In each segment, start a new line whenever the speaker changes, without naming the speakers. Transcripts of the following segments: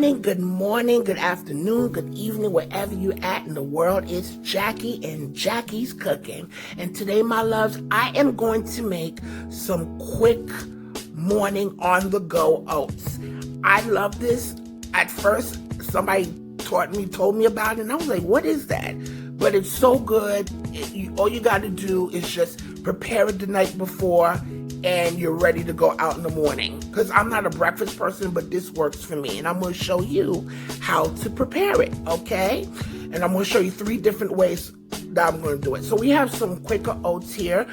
morning, good afternoon, good evening, wherever you're at in the world. It's Jackie and Jackie's Cooking. And today, my loves, I am going to make some quick morning on-the-go oats. I love this. At first, somebody told me about it, and I was like, what is that? But it's so good. All you got to do is just prepare it the night before, and you're ready to go out in the morning. Because I'm not a breakfast person, but this works for me. And I'm going to show you how to prepare it, okay? And I'm going to show you 3 different ways that I'm going to do it. So we have some Quaker oats here.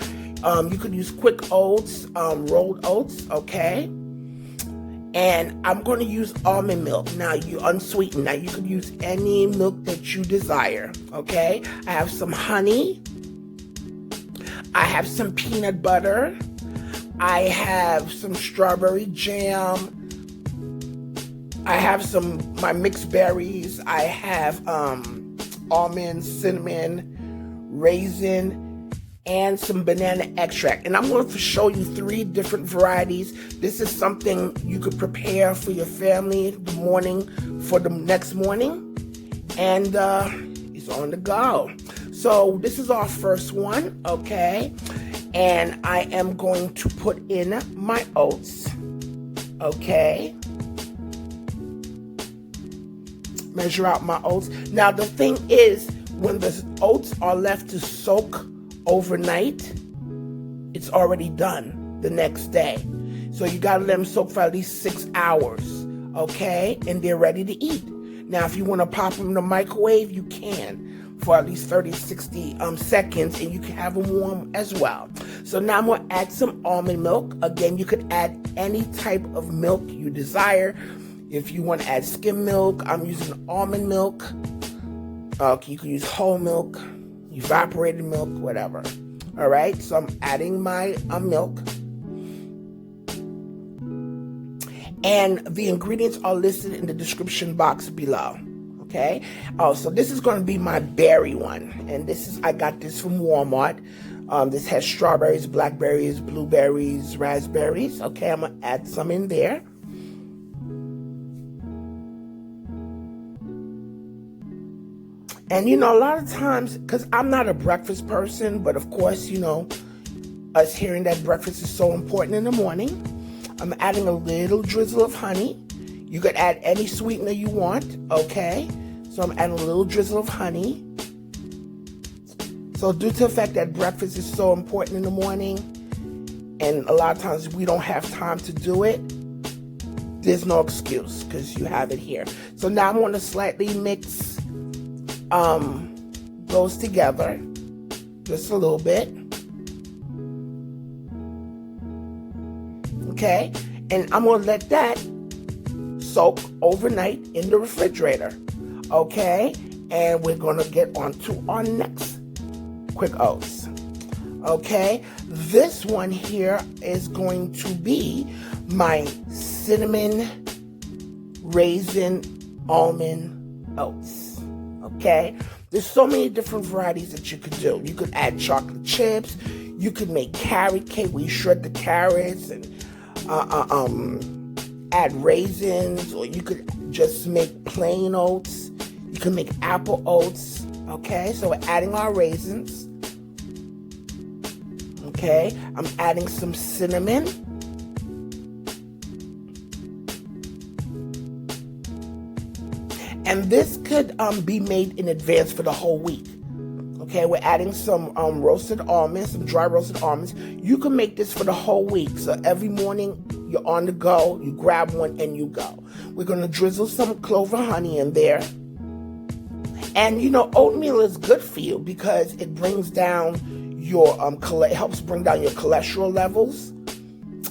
You could use quick oats, rolled oats, okay? And I'm going to use almond milk. Now, unsweetened. Now, you could use any milk that you desire, okay? I have some honey. I have some peanut butter. I have some strawberry jam. I have my mixed berries. I have almonds, cinnamon, raisin, and some banana extract. And I'm going to show you 3 different varieties. This is something you could prepare for your family for the next morning. And it's on the go. So this is our first one, okay? And I am going to put in my oats, okay? Measure out my oats. Now, the thing is, when the oats are left to soak overnight, it's already done the next day. So you gotta let them soak for at least 6 hours, okay? And they're ready to eat. Now, if you wanna pop them in the microwave, you can for at least 30, 60 seconds, and you can have them warm as well. So now I'm going to add some almond milk. Again, you could add any type of milk you desire. If you want to add skim milk, I'm using almond milk. You can use whole milk, evaporated milk, whatever. All right, so I'm adding my milk. And the ingredients are listed in the description box below. Okay. Oh, so this is going to be my berry one, and I got this from Walmart. This has strawberries, blackberries, blueberries, raspberries. Okay, I'm gonna add some in there. And a lot of times, because I'm not a breakfast person, but of course, us hearing that breakfast is so important in the morning, I'm adding a little drizzle of honey. You could add any sweetener you want, okay? So I'm adding a little drizzle of honey. So due to the fact that breakfast is so important in the morning, and a lot of times we don't have time to do it, there's no excuse because you have it here. So now I'm going to slightly mix those together, just a little bit. Okay, and I'm going to let that soak overnight in the refrigerator. Okay, and we're going to get on to our next quick oats. Okay, this one here is going to be my cinnamon raisin almond oats. Okay, there's so many different varieties that you could do. You could add chocolate chips. You could make carrot cake where you shred the carrots and add raisins, or you could just make plain oats. You can make apple oats. Okay, so we're adding our raisins. Okay, I'm adding some cinnamon. And this could be made in advance for the whole week. Okay, we're adding some roasted almonds, some dry roasted almonds. You can make this for the whole week. So every morning you're on the go, you grab one and you go. We're going to drizzle some clover honey in there. And oatmeal is good for you because it brings down your helps bring down your cholesterol levels.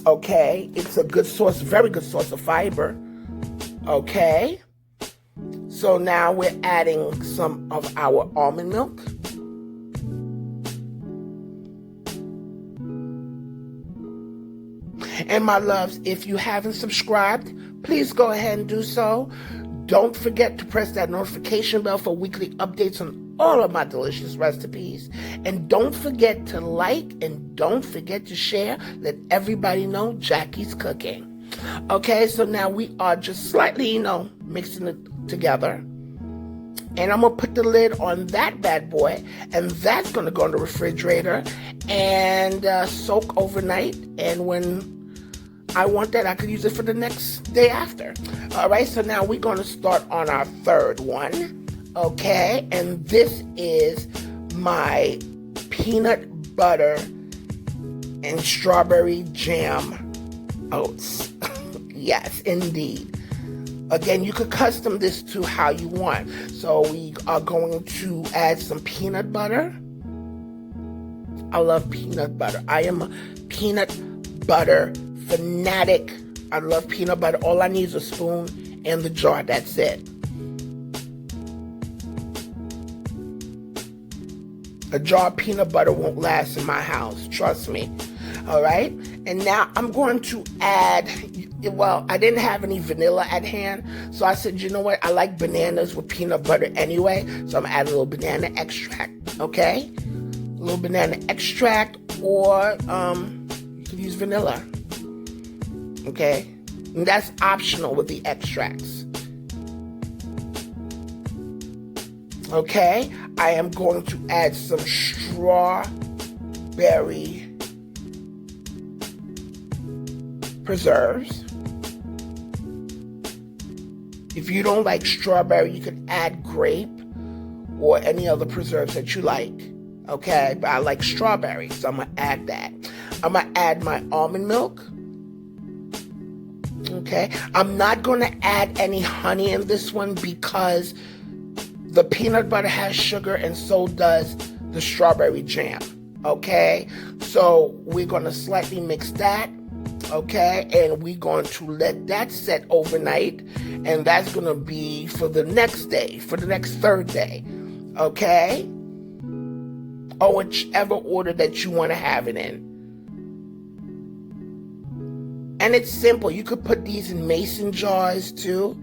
Okay, it's a good source, very good source of fiber. Okay, so now we're adding some of our almond milk. And my loves, if you haven't subscribed, please go ahead and do so. Don't forget to press that notification bell for weekly updates on all of my delicious recipes. And don't forget to like and don't forget to share. Let everybody know Jackie's cooking. Okay, so now we are just slightly, mixing it together. And I'm going to put the lid on that bad boy, and that's going to go in the refrigerator and soak overnight. And when I want that, I could use it for the next day after. All right, so now we're going to start on our third one. Okay, and this is my peanut butter and strawberry jam oats. Yes, indeed. Again, you could custom this to how you want. So we are going to add some peanut butter. I love peanut butter. I am a peanut butter fanatic. I love peanut butter. All I need is a spoon and the jar. That's it. A jar of peanut butter won't last in my house. Trust me. All right. And now I'm going to add, well, I didn't have any vanilla at hand. So I said, you know what? I like bananas with peanut butter anyway. So I'm adding a little banana extract. Okay. A little banana extract, or you could use vanilla. Okay. And that's optional with the extracts. Okay. I am going to add some strawberry preserves. If you don't like strawberry, you can add grape or any other preserves that you like. Okay, but I like strawberry, so I'm gonna add that. I'm gonna add my almond milk. Okay, I'm not gonna add any honey in this one because the peanut butter has sugar and so does the strawberry jam. Okay, so we're gonna slightly mix that. Okay, and we're going to let that set overnight, and that's going to be for the next day, for the next third day. Okay, or whichever order that you want to have it in. And it's simple. You could put these in mason jars too.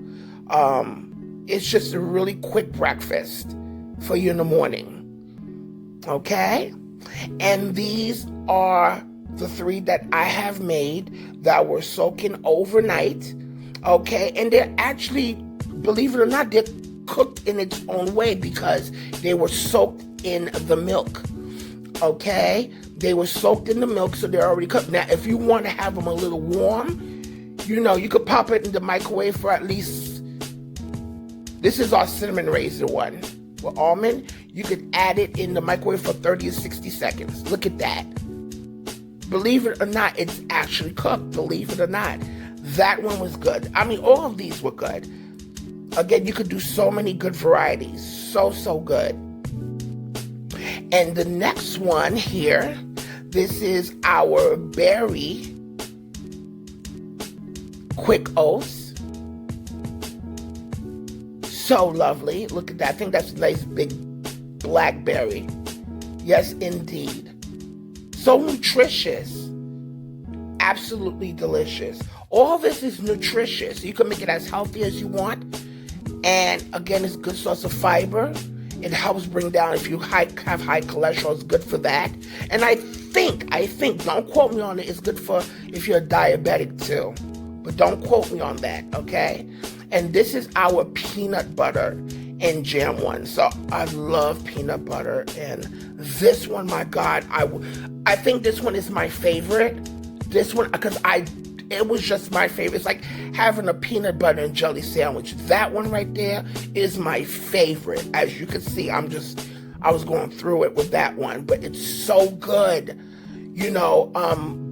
It's just a really quick breakfast for you in the morning. Okay, and these are the three that I have made that were soaking overnight. Okay, and they're actually, believe it or not, they're cooked in its own way because they were soaked in the milk. Okay, they were soaked in the milk, so they're already cooked. Now, if you want to have them a little warm, you could pop it in the microwave for at least, this is our cinnamon raisin one with almond. You could add it in the microwave for 30 or 60 seconds. Look at that. Believe it or not, it's actually cooked. Believe it or not. That one was good. I mean, all of these were good. Again, you could do so many good varieties. So good. And the next one here, this is our berry quick oats. So lovely. Look at that. I think that's a nice big blackberry. Yes, indeed. So nutritious. Absolutely delicious. All this is nutritious. You can make it as healthy as you want. And again, it's a good source of fiber. It helps bring down, if you have high cholesterol, it's good for that. And I think, don't quote me on it, it's good for if you're a diabetic too. But don't quote me on that, okay? And this is our peanut butter and jam one. So I love peanut butter, and this one, my God, I think this one is my favorite. This one, because it was just my favorite. It's like having a peanut butter and jelly sandwich. That one right there is my favorite. As you can see, I was going through it with that one, but it's so good.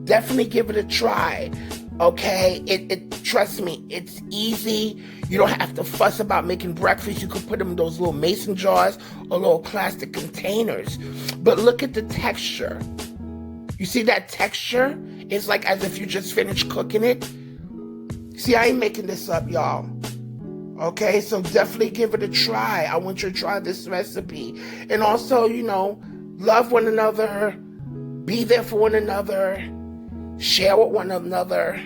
Definitely give it a try. Okay, trust me, it's easy. You don't have to fuss about making breakfast. You could put them in those little mason jars or little plastic containers. But look at the texture. You see that texture? It's like as if you just finished cooking it. See, I ain't making this up, y'all. Okay, so definitely give it a try. I want you to try this recipe. And also, love one another. Be there for one another. Share with one another.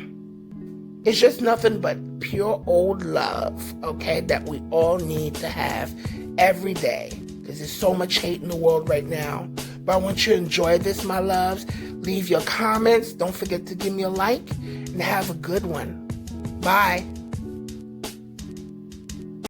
It's just nothing but pure old love, okay, that we all need to have every day. Because there's so much hate in the world right now. But I want you to enjoy this, my loves. Leave your comments. Don't forget to give me a like, and have a good one. Bye.